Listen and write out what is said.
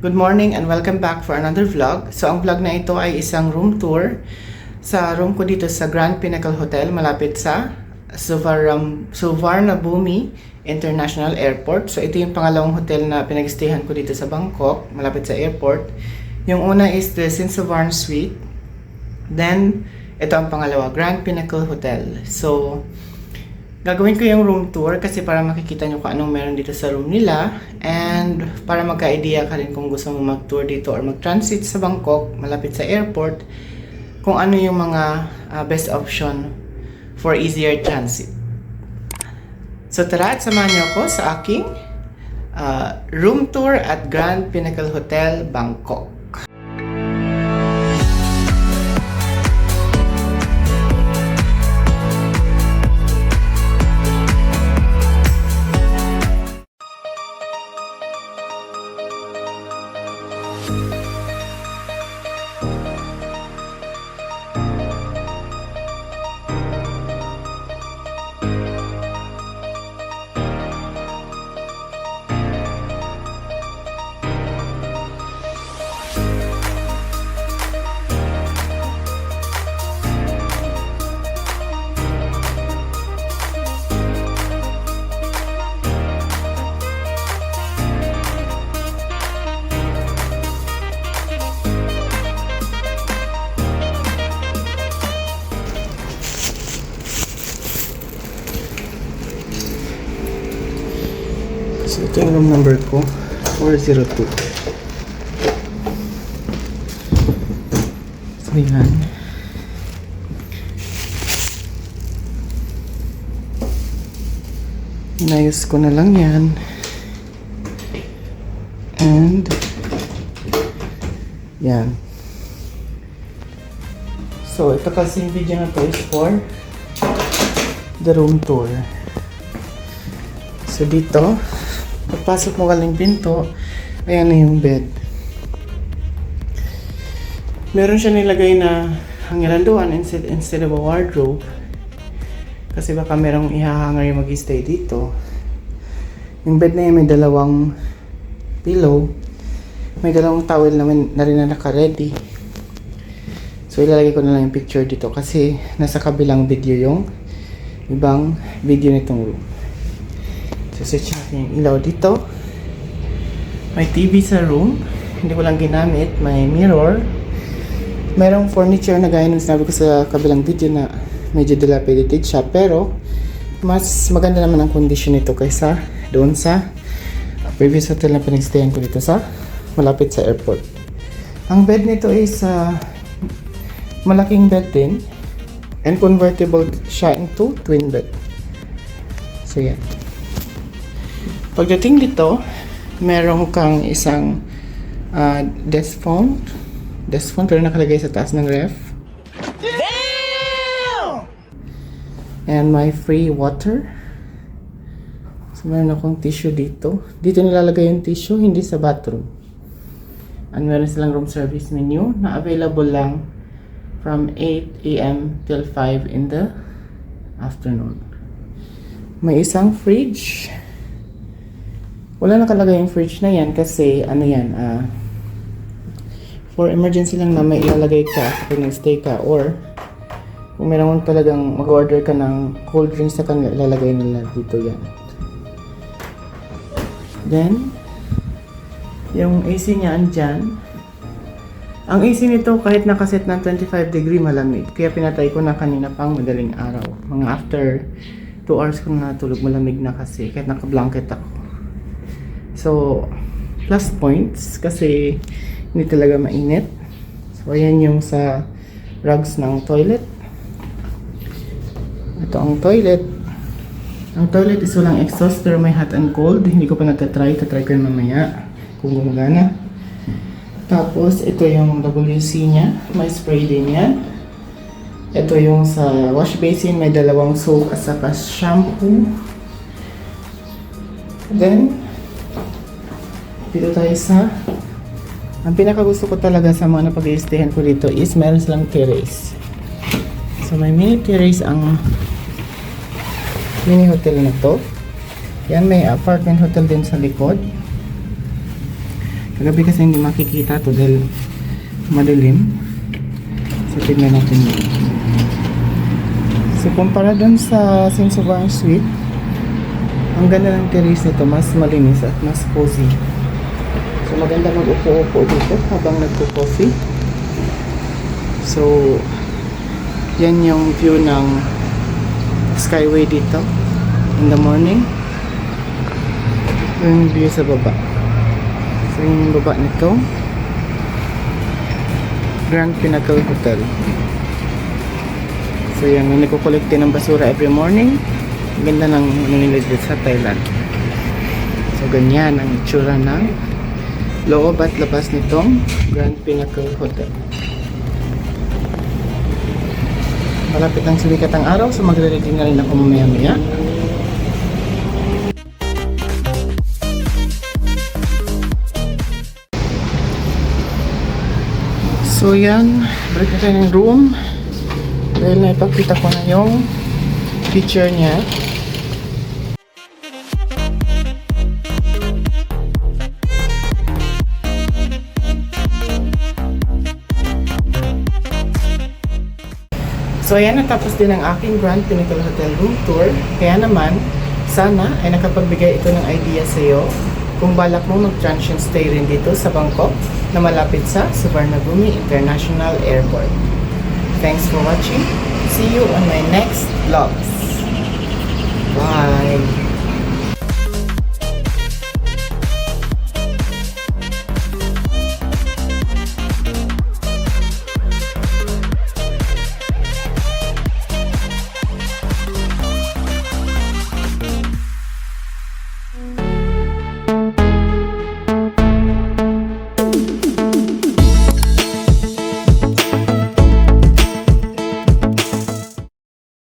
Good morning and welcome back for another vlog. So ang vlog na ito ay isang room tour sa room ko dito sa Grand Pinnacle Hotel malapit sa Suvarnabhumi International Airport. So ito yung pangalawang hotel na pinag-stayhan ko dito sa Bangkok, malapit sa airport. Yung una is the Sinsavarn Suite. Then ito ang pangalawa, Grand Pinnacle Hotel. So gagawin ko yung room tour kasi para makikita nyo kung anong meron dito sa room nila and para magka-idea ka rin kung gusto mo mag-tour dito or mag-transit sa Bangkok, malapit sa airport, kung ano yung mga best option for easier transit. So tara at samahan nyo ako sa aking room tour at Grand Pinnacle Hotel, Bangkok. So ito yung room number ko, 402. So yan. Inayos ko na lang yan. And yan. So ito kasi yung video na to is for the room tour. So dito, pagpasok mo galing pinto, ayan na yung bed. Meron siya nilagay na hangiranduan instead of a wardrobe. Kasi baka merong ihahanger yung mag-stay dito. Yung bed na yan may dalawang pillow. May dalawang towel na rin na naka-ready. So ilalagay ko na lang yung picture dito kasi nasa kabilang video yung ibang video nitong room. So switch natin yung ilaw dito. May TV sa room. Hindi ko lang ginamit. May mirror. Merong furniture na gaya ng sinabi ko sa kabilang video na medyo dilapidated siya. Pero mas maganda naman ang condition nito kaysa doon sa previous hotel na pinagstayan ko dito sa malapit sa airport. Ang bed nito is malaking bed din. And convertible siya into twin bed. So yan. Pagdating dito, meron kang isang desk phone. Desk phone pero nakalagay sa taas ng ref. Damn! And my free water. So meron akong tissue dito. Dito nilalagay yung tissue, hindi sa bathroom. And meron silang room service menu na available lang from 8 a.m. till 5 in the afternoon. May isang fridge. Wala nakalagay yung fridge na yan kasi ano yan, for emergency lang na may ilalagay ka kung nag-stay ka or kung meron talagang mag-order ka ng cold drinks na kanila, ilalagay nila dito yan. Then, yung AC niya andyan. Ang AC nito kahit nakaset ng 25 degree malamig. Kaya pinatay ko na kanina pang madaling araw. Mga after 2 hours ko na natulog, malamig na kasi kahit naka-blanket ako. So, plus points kasi hindi talaga mainit. So, ayan yung sa rugs ng toilet. Ito ang toilet. Ang toilet is walang exhaust pero may hot and cold. Hindi ko pa natatry. Tatry ko mamaya kung gumagana. Tapos, ito yung WC niya. May spray din yan. Ito yung sa wash basin. May dalawang soap at saka shampoo. Then, dito tayo sa ang pinakagusto ko talaga sa mga napag-i-stayhan ko dito is meron silang terrace. So may mini terrace ang mini hotel na to. Yan, may apartment hotel din sa likod. Kagabi kasi hindi makikita to dahil madilim. So, tignan natin yun. So, kumpara dun sa Sensobar Suite, ang ganda ng terrace nito, mas malinis at mas cozy. So, maganda mag-upo-upo dito habang nagpo-coffee. So, yan yung view ng Skyway dito in the morning. Yung view sa baba. So, yung baba nito, Grand Pinnacle Hotel. So, yan, may nagkukolekte ng basura every morning. Ganda ng nila dito sa Thailand. So, ganyan ang itsura ng loob at labas nitong Grand Pinnacle Hotel. Malapit ang sumikat ang araw, so magre-ready na rin ako mamaya-maya. So, yan. Balik na tayo ng room. Dahil naipakita ko na yung picture niya. So ayan, natapos din ang aking Grand Pinnacle Hotel room tour. Kaya naman, sana ay nakapagbigay ito ng idea sa iyo kung balak mo mag-transient stay rin dito sa Bangkok na malapit sa Suvarnabhumi International Airport. Thanks for watching. See you on my next vlogs. Bye!